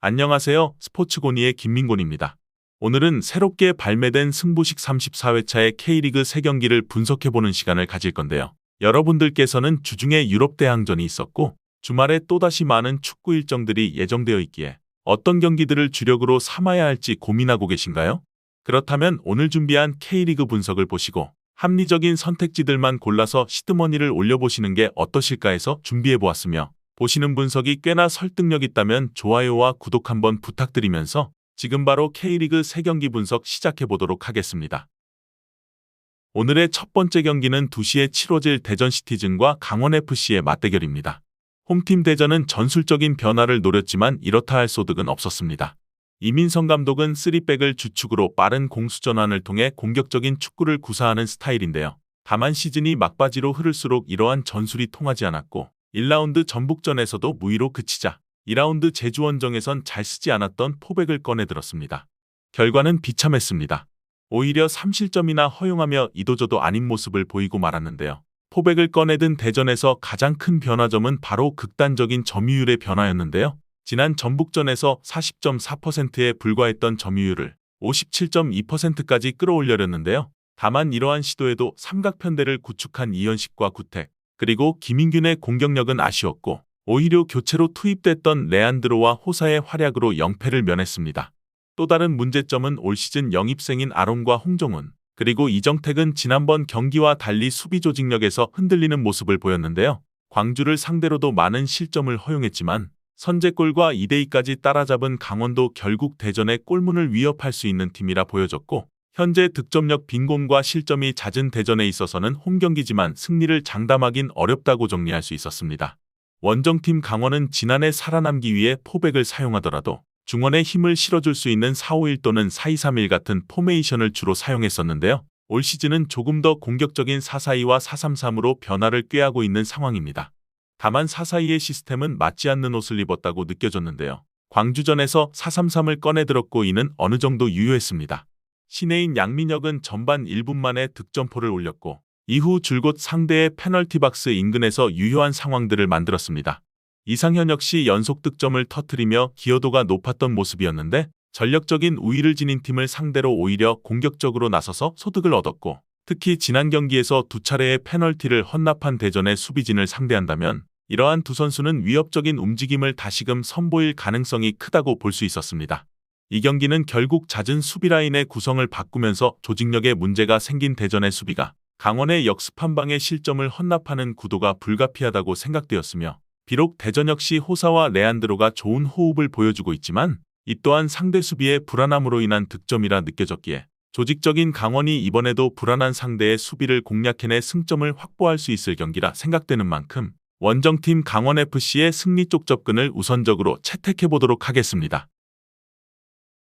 안녕하세요. 스포츠고니의 김민곤입니다. 오늘은 새롭게 발매된 승부식 34회차의 K리그 3경기를 분석해보는 시간을 가질 건데요. 여러분들께서는 주중에 유럽 대항전이 있었고 주말에 또다시 많은 축구 일정들이 예정되어 있기에 어떤 경기들을 주력으로 삼아야 할지 고민하고 계신가요? 그렇다면 오늘 준비한 K리그 분석을 보시고 합리적인 선택지들만 골라서 시드머니를 올려보시는 게 어떠실까 해서 준비해보았으며, 보시는 분석이 꽤나 설득력 있다면 좋아요와 구독 한번 부탁드리면서 지금 바로 K리그 3경기 분석 시작해보도록 하겠습니다. 오늘의 첫 번째 경기는 2시에 치러질 대전 시티즌과 강원FC의 맞대결입니다. 홈팀 대전은 전술적인 변화를 노렸지만 이렇다 할 소득은 없었습니다. 이민성 감독은 3백을 주축으로 빠른 공수 전환을 통해 공격적인 축구를 구사하는 스타일인데요. 다만 시즌이 막바지로 흐를수록 이러한 전술이 통하지 않았고 1라운드 전북전에서도 무위로 그치자 2라운드 제주원정에선 잘 쓰지 않았던 포백을 꺼내들었습니다. 결과는 비참했습니다. 오히려 3실점이나 허용하며 이도저도 아닌 모습을 보이고 말았는데요. 포백을 꺼내든 대전에서 가장 큰 변화점은 바로 극단적인 점유율의 변화였는데요. 지난 전북전에서 40.4%에 불과했던 점유율을 57.2%까지 끌어올려렸는데요. 다만 이러한 시도에도 삼각편대를 구축한 이현식과 구택, 그리고 김인균의 공격력은 아쉬웠고 오히려 교체로 투입됐던 레안드로와 호사의 활약으로 0패를 면했습니다. 또 다른 문제점은 올 시즌 영입생인 아론과 홍정훈, 그리고 이정택은 지난번 경기와 달리 수비 조직력에서 흔들리는 모습을 보였는데요. 광주를 상대로도 많은 실점을 허용했지만 선제골과 2대2까지 따라잡은 강원도 결국 대전의 골문을 위협할 수 있는 팀이라 보여졌고, 현재 득점력 빈곤과 실점이 잦은 대전에 있어서는 홈경기지만 승리를 장담하긴 어렵다고 정리할 수 있었습니다. 원정팀 강원은 지난해 살아남기 위해 포백을 사용하더라도 중원에 힘을 실어줄 수 있는 4-5-1 또는 4-2-3-1 같은 포메이션을 주로 사용했었는데요. 올 시즌은 조금 더 공격적인 4-4-2와 4-3-3으로 변화를 꾀하고 있는 상황입니다. 다만 4-4-2의 시스템은 맞지 않는 옷을 입었다고 느껴졌는데요. 광주전에서 4-3-3을 꺼내들었고 이는 어느 정도 유효했습니다. 신예인 양민혁은 전반 1분 만에 득점포를 올렸고 이후 줄곧 상대의 페널티 박스 인근에서 유효한 상황들을 만들었습니다. 이상현 역시 연속 득점을 터뜨리며 기여도가 높았던 모습이었는데 전력적인 우위를 지닌 팀을 상대로 오히려 공격적으로 나서서 소득을 얻었고, 특히 지난 경기에서 2차례의 페널티를 헌납한 대전의 수비진을 상대한다면 이러한 두 선수는 위협적인 움직임을 다시금 선보일 가능성이 크다고 볼 수 있었습니다. 이 경기는 결국 잦은 수비라인의 구성을 바꾸면서 조직력에 문제가 생긴 대전의 수비가 강원의 역습 한 방에 실점을 헌납하는 구도가 불가피하다고 생각되었으며, 비록 대전 역시 호사와 레안드로가 좋은 호흡을 보여주고 있지만 이 또한 상대 수비의 불안함으로 인한 득점이라 느껴졌기에 조직적인 강원이 이번에도 불안한 상대의 수비를 공략해내 승점을 확보할 수 있을 경기라 생각되는 만큼 원정팀 강원FC의 승리 쪽 접근을 우선적으로 채택해보도록 하겠습니다.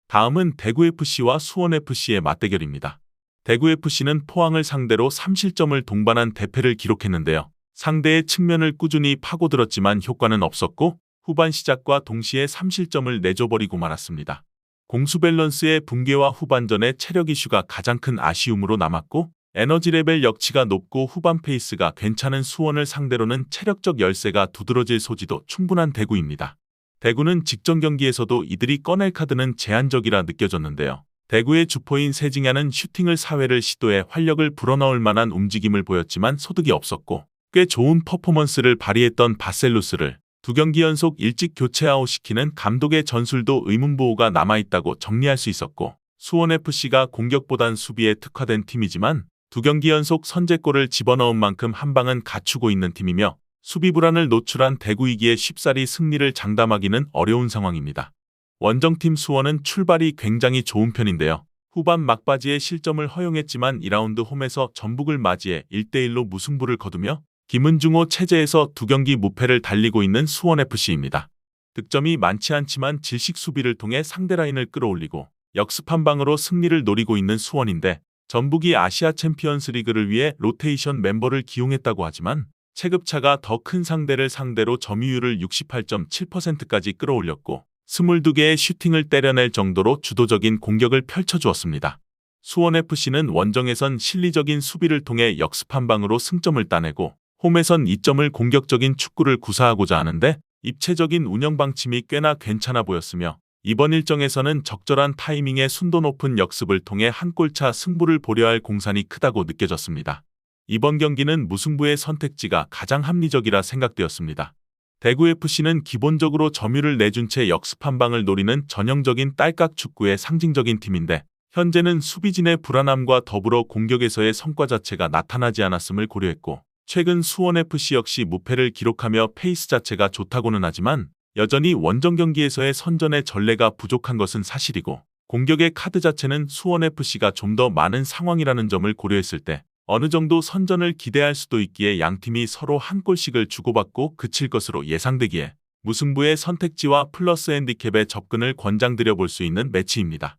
다음은 대구FC와 수원FC의 맞대결입니다. 대구FC는 포항을 상대로 3실점을 동반한 대패를 기록했는데요. 상대의 측면을 꾸준히 파고들었지만 효과는 없었고 후반 시작과 동시에 3실점을 내줘버리고 말았습니다. 공수 밸런스의 붕괴와 후반전의 체력 이슈가 가장 큰 아쉬움으로 남았고, 에너지 레벨 역치가 높고 후반 페이스가 괜찮은 수원을 상대로는 체력적 열세가 두드러질 소지도 충분한 대구입니다. 대구는 직전 경기에서도 이들이 꺼낼 카드는 제한적이라 느껴졌는데요. 대구의 주포인 세징야는 슈팅을 4회를 시도해 활력을 불어넣을 만한 움직임을 보였지만 소득이 없었고, 꽤 좋은 퍼포먼스를 발휘했던 바셀루스를 2경기 연속 일찍 교체 아웃시키는 감독의 전술도 의문부호가 남아있다고 정리할 수 있었고, 수원FC가 공격보단 수비에 특화된 팀이지만 2경기 연속 선제골을 집어넣은 만큼 한 방은 갖추고 있는 팀이며 수비 불안을 노출한 대구이기에 쉽사리 승리를 장담하기는 어려운 상황입니다. 원정팀 수원은 출발이 굉장히 좋은 편인데요. 후반 막바지에 실점을 허용했지만 2라운드 홈에서 전북을 맞이해 1대1로 무승부를 거두며 김은중호 체제에서 2경기 무패를 달리고 있는 수원FC입니다. 득점이 많지 않지만 질식 수비를 통해 상대 라인을 끌어올리고 역습 한 방으로 승리를 노리고 있는 수원인데, 전북이 아시아 챔피언스 리그를 위해 로테이션 멤버를 기용했다고 하지만 체급차가 더 큰 상대를 상대로 점유율을 68.7%까지 끌어올렸고 22개의 슈팅을 때려낼 정도로 주도적인 공격을 펼쳐주었습니다. 수원FC는 원정에선 실리적인 수비를 통해 역습 한 방으로 승점을 따내고 홈에선 이점을 공격적인 축구를 구사하고자 하는데 입체적인 운영 방침이 꽤나 괜찮아 보였으며 이번 일정에서는 적절한 타이밍에 순도 높은 역습을 통해 한 골차 승부를 보려 할 공산이 크다고 느껴졌습니다. 이번 경기는 무승부의 선택지가 가장 합리적이라 생각되었습니다. 대구FC는 기본적으로 점유를 내준 채 역습 한 방을 노리는 전형적인 딸깍 축구의 상징적인 팀인데 현재는 수비진의 불안함과 더불어 공격에서의 성과 자체가 나타나지 않았음을 고려했고 최근 수원FC 역시 무패를 기록하며 페이스 자체가 좋다고는 하지만 여전히 원정 경기에서의 선전의 전례가 부족한 것은 사실이고 공격의 카드 자체는 수원FC가 좀 더 많은 상황이라는 점을 고려했을 때 어느 정도 선전을 기대할 수도 있기에 양팀이 서로 한 골씩을 주고받고 그칠 것으로 예상되기에 무승부의 선택지와 플러스 핸디캡에 접근을 권장드려 볼 수 있는 매치입니다.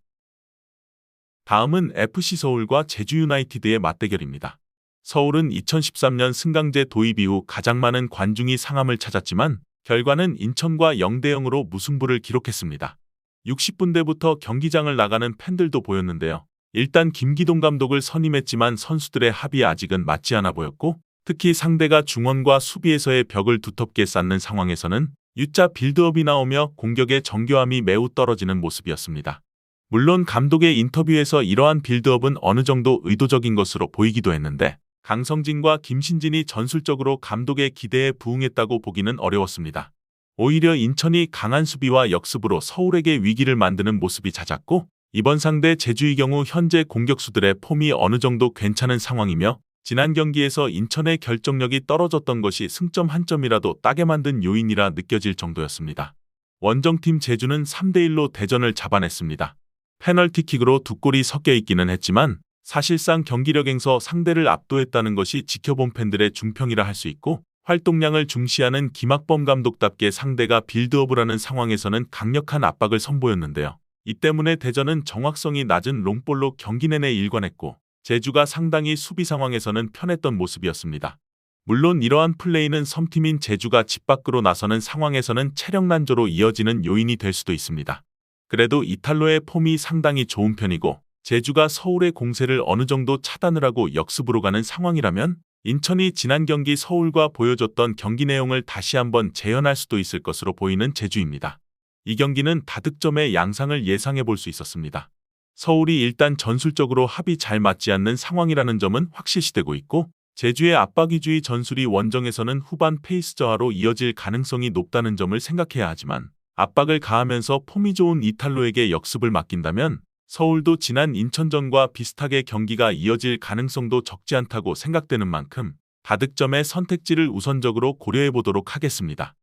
다음은 FC서울과 제주유나이티드의 맞대결입니다. 서울은 2013년 승강제 도입 이후 가장 많은 관중이 상암을 찾았지만 결과는 인천과 0대0으로 무승부를 기록했습니다. 60분대부터 경기장을 나가는 팬들도 보였는데요. 일단 김기동 감독을 선임했지만 선수들의 합이 아직은 맞지 않아 보였고 특히 상대가 중원과 수비에서의 벽을 두텁게 쌓는 상황에서는 U자 빌드업이 나오며 공격의 정교함이 매우 떨어지는 모습이었습니다. 물론 감독의 인터뷰에서 이러한 빌드업은 어느 정도 의도적인 것으로 보이기도 했는데 강성진과 김신진이 전술적으로 감독의 기대에 부응했다고 보기는 어려웠습니다. 오히려 인천이 강한 수비와 역습으로 서울에게 위기를 만드는 모습이 잦았고 이번 상대 제주의 경우 현재 공격수들의 폼이 어느 정도 괜찮은 상황이며 지난 경기에서 인천의 결정력이 떨어졌던 것이 승점 한 점이라도 따게 만든 요인이라 느껴질 정도였습니다. 원정팀 제주는 3대1로 대전을 잡아냈습니다. 페널티킥으로 두 골이 섞여 있기는 했지만 사실상 경기력에서 상대를 압도했다는 것이 지켜본 팬들의 중평이라 할 수 있고 활동량을 중시하는 김학범 감독답게 상대가 빌드업을 하는 상황에서는 강력한 압박을 선보였는데요. 이 때문에 대전은 정확성이 낮은 롱볼로 경기 내내 일관했고 제주가 상당히 수비 상황에서는 편했던 모습이었습니다. 물론 이러한 플레이는 섬팀인 제주가 집 밖으로 나서는 상황에서는 체력 난조로 이어지는 요인이 될 수도 있습니다. 그래도 이탈로의 폼이 상당히 좋은 편이고 제주가 서울의 공세를 어느 정도 차단을 하고 역습으로 가는 상황이라면 인천이 지난 경기 서울과 보여줬던 경기 내용을 다시 한번 재현할 수도 있을 것으로 보이는 제주입니다. 이 경기는 다득점의 양상을 예상해 볼 수 있었습니다. 서울이 일단 전술적으로 합이 잘 맞지 않는 상황이라는 점은 확실시되고 있고 제주의 압박 위주의 전술이 원정에서는 후반 페이스 저하로 이어질 가능성이 높다는 점을 생각해야 하지만 압박을 가하면서 폼이 좋은 이탈로에게 역습을 맡긴다면 서울도 지난 인천전과 비슷하게 경기가 이어질 가능성도 적지 않다고 생각되는 만큼 다득점의 선택지를 우선적으로 고려해 보도록 하겠습니다.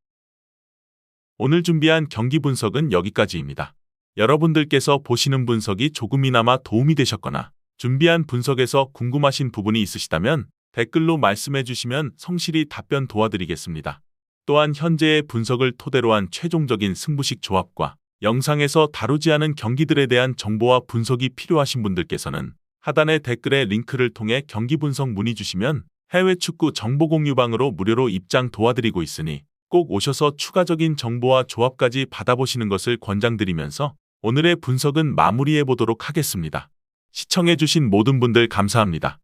오늘 준비한 경기 분석은 여기까지입니다. 여러분들께서 보시는 분석이 조금이나마 도움이 되셨거나 준비한 분석에서 궁금하신 부분이 있으시다면 댓글로 말씀해 주시면 성실히 답변 도와드리겠습니다. 또한 현재의 분석을 토대로 한 최종적인 승부식 조합과 영상에서 다루지 않은 경기들에 대한 정보와 분석이 필요하신 분들께서는 하단의 댓글의 링크를 통해 경기 분석 문의 주시면 해외 축구 정보 공유방으로 무료로 입장 도와드리고 있으니 꼭 오셔서 추가적인 정보와 조합까지 받아보시는 것을 권장드리면서 오늘의 분석은 마무리해 보도록 하겠습니다. 시청해주신 모든 분들 감사합니다.